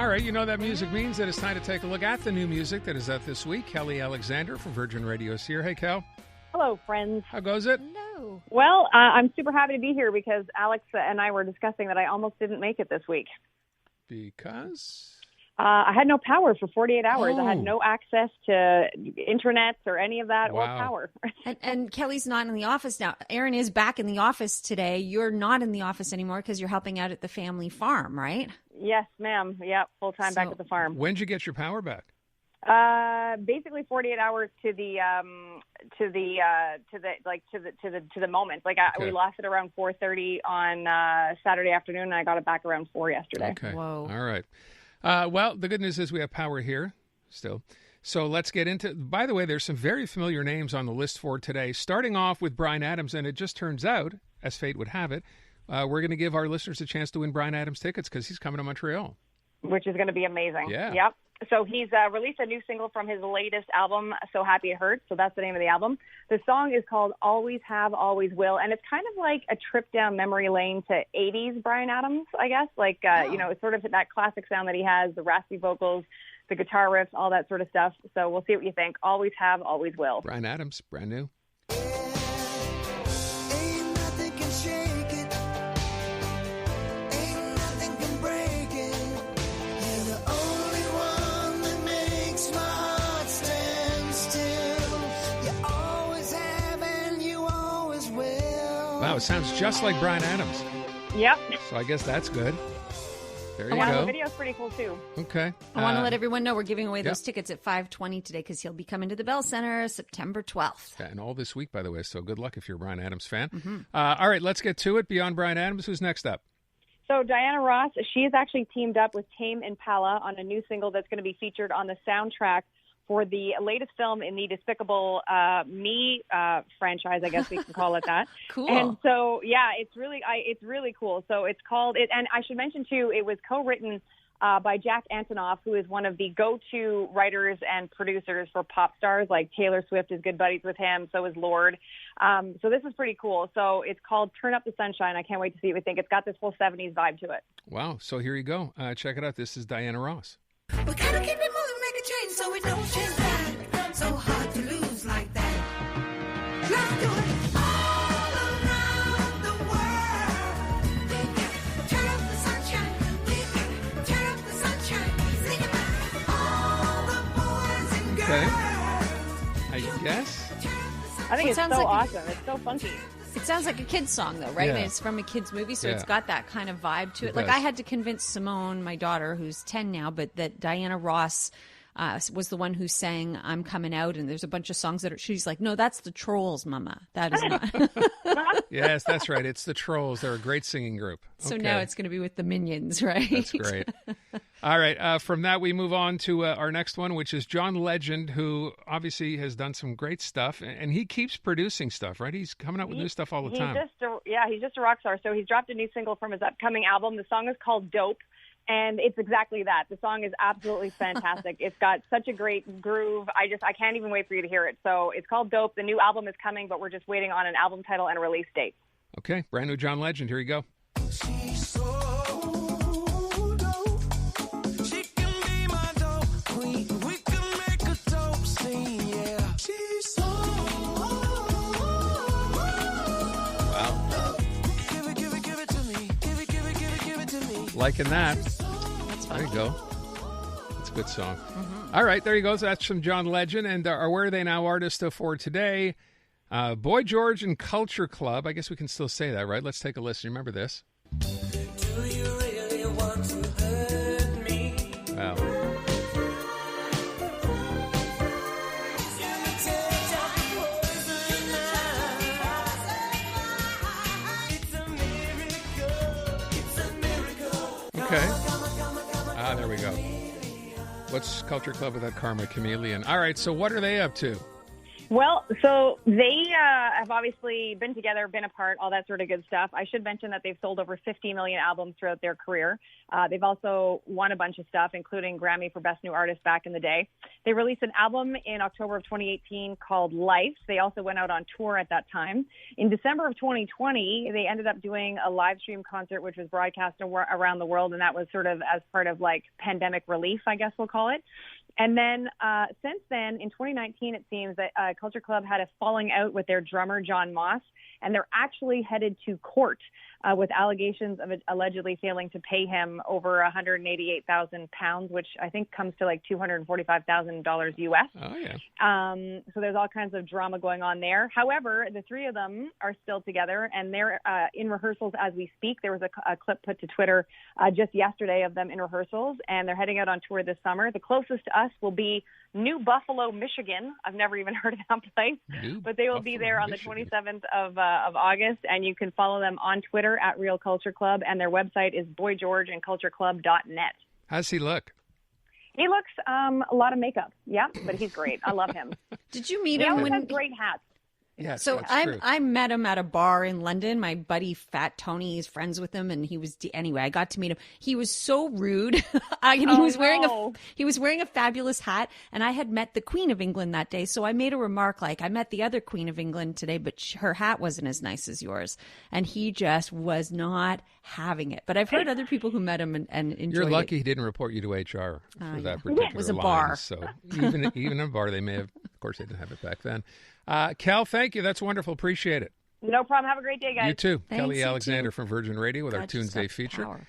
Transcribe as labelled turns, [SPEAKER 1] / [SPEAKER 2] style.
[SPEAKER 1] All right, you know that music means that it's time to take a look at the new music that is out this week. Kelly Alexander from Virgin Radio is here. Hey, Kel.
[SPEAKER 2] Hello, friends.
[SPEAKER 1] How goes it?
[SPEAKER 3] Hello.
[SPEAKER 2] Well, I'm super happy to be here because Alex and I were discussing that I almost didn't make it this week.
[SPEAKER 1] Because?
[SPEAKER 2] I had no power for 48 hours.
[SPEAKER 1] Oh.
[SPEAKER 2] I had no access to internet or any of that or
[SPEAKER 1] Wow.
[SPEAKER 2] power.
[SPEAKER 3] And Kelly's not in the office now. Aaron is back in the office today. You're not in the office anymore because you're helping out at the family farm, right?
[SPEAKER 2] Yes, ma'am. Yep, full time back
[SPEAKER 3] So-
[SPEAKER 2] at the farm.
[SPEAKER 1] When'd you get your power back?
[SPEAKER 2] Basically 48 hours to the moment. Like
[SPEAKER 1] Okay.
[SPEAKER 2] we lost it around 4:30 on Saturday afternoon, and I got it back around 4 yesterday.
[SPEAKER 1] Okay.
[SPEAKER 3] Whoa.
[SPEAKER 1] All right. Well, the good news is we have power here still. So let's get into, by the way, there's some very familiar names on the list for today, starting off with Bryan Adams. And it just turns out, as fate would have it, we're going to give our listeners a chance to win Bryan Adams tickets because he's coming to Montreal.
[SPEAKER 2] Which is going to be amazing.
[SPEAKER 1] Yeah.
[SPEAKER 2] Yep. So he's released a new single from his latest album, So Happy It Hurts. So that's the name of the album. The song is called Always Have, Always Will. And it's kind of like a trip down memory lane to 80s Bryan Adams, I guess. Like, you know, it's sort of that classic sound that he has, the raspy vocals, the guitar riffs, all that sort of stuff. So we'll see what you think. Always Have, Always Will.
[SPEAKER 1] Bryan Adams, brand new.
[SPEAKER 4] Ain't nothing can shake it. Ain't nothing can break it. You're the only one that makes my heart stand still. You always have and you always will.
[SPEAKER 1] Wow, it sounds just like Bryan Adams.
[SPEAKER 2] Yep.
[SPEAKER 1] So I guess that's good. There you
[SPEAKER 2] Yeah, the
[SPEAKER 1] go.
[SPEAKER 2] video's pretty cool, too.
[SPEAKER 1] Okay.
[SPEAKER 3] I want to let everyone know we're giving away
[SPEAKER 1] Yep.
[SPEAKER 3] those tickets at 5:20 today because he'll be coming to the Bell Center September 12th.
[SPEAKER 1] Yeah, and all this week, by the way, so good luck if you're a Bryan Adams fan. All right, let's get to it. Beyond Bryan Adams, who's next up?
[SPEAKER 2] So Diana Ross, she has actually teamed up with Tame Impala on a new single that's going to be featured on the soundtrack for the latest film in the Despicable Me franchise, I guess we can call it that.
[SPEAKER 3] Cool.
[SPEAKER 2] And so, yeah, it's really cool. So it's called it, and I should mention too, it was co-written by Jack Antonoff, who is one of the go-to writers and producers for pop stars. Like Taylor Swift is good buddies with him, so is Lorde. So this is pretty cool. So it's called Turn Up the Sunshine. I can't wait to see what you think. It's got this whole 70s vibe to it.
[SPEAKER 1] Wow. So here you go. Check it out. This is Diana Ross.
[SPEAKER 4] We gotta keep it moving, make a change so it don't change back. So hard to lose like that. Let's do it all around the world. We gotta turn up the sunshine. We gotta turn up the sunshine. Sing about all the boys and girls.
[SPEAKER 1] Okay. I guess.
[SPEAKER 2] I think
[SPEAKER 3] It
[SPEAKER 2] it's
[SPEAKER 3] sounds
[SPEAKER 2] so
[SPEAKER 3] like-
[SPEAKER 2] awesome. It's so funky.
[SPEAKER 3] It sounds like a kid's song, though, right?
[SPEAKER 1] Yeah.
[SPEAKER 3] I mean, it's from a kid's movie, so
[SPEAKER 1] Yeah.
[SPEAKER 3] it's got that kind of vibe to it.
[SPEAKER 1] It
[SPEAKER 3] Like,
[SPEAKER 1] does.
[SPEAKER 3] I had to convince Simone, my daughter, who's 10 now, but that Diana Ross was the one who sang I'm Coming Out, and there's a bunch of songs that are, she's like, no, that's the Trolls, Mama. That is not.
[SPEAKER 1] Yes, that's right. It's the Trolls. They're a great singing group.
[SPEAKER 3] So
[SPEAKER 1] Okay.
[SPEAKER 3] now it's going to be with the Minions, right?
[SPEAKER 1] That's great. All right. From that, we move on to our next one, which is John Legend, who obviously has done some great stuff, and he keeps producing stuff, right? He's coming out with new stuff all the time.
[SPEAKER 2] He's just a rock star. So he's dropped a new single from his upcoming album. The song is called Dope, and it's exactly that. The song is absolutely fantastic. It's got such a great groove. I can't even wait for you to hear it. So it's called Dope. The new album is coming, but we're just waiting on an album title and a release date.
[SPEAKER 1] Okay. Brand new John Legend. Here you go.
[SPEAKER 4] She's so dope. She can be my dope queen. We can make a dope scene, yeah. She's so
[SPEAKER 1] Wow.
[SPEAKER 4] Give it to me. Give it to me.
[SPEAKER 1] Liking that.
[SPEAKER 3] That's
[SPEAKER 1] There
[SPEAKER 3] fun.
[SPEAKER 1] you go. It's a good song. All right, there you go. So that's from John Legend. And our Where Are They Now artist for today, Boy George and Culture Club. I guess we can still say that, right? Let's take a listen. Remember this?
[SPEAKER 4] Do you really want to hurt me?
[SPEAKER 1] Wow. Okay. There we go. What's Culture Club without Karma Chameleon? All right, so what are they up to?
[SPEAKER 2] Well, so they have obviously been together, been apart, all that sort of good stuff. I should mention that they've sold over 50 million albums throughout their career. They've also won a bunch of stuff, including Grammy for Best New Artist back in the day. They released an album in October of 2018 called Life. They also went out on tour at that time. In December of 2020, they ended up doing a live stream concert, which was broadcast around the world, and that was sort of as part of like pandemic relief, I guess we'll call it. And then since then, in 2019, it seems that Culture Club had a falling out with their drummer, John Moss, and they're actually headed to court with allegations of allegedly failing to pay him over £188,000, which I think comes to like $245,000 US.
[SPEAKER 1] Oh, yeah.
[SPEAKER 2] So there's all kinds of drama going on there. However, the three of them are still together, and they're in rehearsals as we speak. There was a clip put to Twitter just yesterday of them in rehearsals, and they're heading out on tour this summer. The closest to us will be New Buffalo, Michigan. I've never even heard of that place, but they will be there on the 27th of August, and you can follow them on Twitter at Real Culture Club, and their website is boygeorgeandcultureclub.net.
[SPEAKER 1] How's he look?
[SPEAKER 2] He looks a lot of makeup, yeah, but he's great. I love him.
[SPEAKER 3] Did you meet
[SPEAKER 2] He
[SPEAKER 3] him
[SPEAKER 2] always
[SPEAKER 3] when
[SPEAKER 2] has great hats.
[SPEAKER 1] Yes,
[SPEAKER 3] So
[SPEAKER 1] that's true.
[SPEAKER 3] I met him at a bar in London. My buddy Fat Tony is friends with him, and he was anyway. I got to meet him. He was so rude. He was wearing a fabulous hat, and I had met the Queen of England that day. So I made a remark like, "I met the other Queen of England today, but her hat wasn't as nice as yours." And he just was not having it. But I've heard other people who met him and enjoyed
[SPEAKER 1] You're lucky
[SPEAKER 3] it.
[SPEAKER 1] he didn't report you to HR for
[SPEAKER 3] Yeah.
[SPEAKER 1] that particular
[SPEAKER 3] It was a
[SPEAKER 1] line.
[SPEAKER 3] bar.
[SPEAKER 1] So even a bar, they may have. Of course, they didn't have it back then. Cal, thank you. That's wonderful. Appreciate it.
[SPEAKER 2] No problem. Have a great day, guys.
[SPEAKER 1] You too.
[SPEAKER 3] Thanks,
[SPEAKER 1] Kelly
[SPEAKER 3] you
[SPEAKER 1] Alexander
[SPEAKER 3] too.
[SPEAKER 1] from Virgin Radio with our
[SPEAKER 3] God, she's
[SPEAKER 1] Tunesday
[SPEAKER 3] got
[SPEAKER 1] feature.
[SPEAKER 3] power.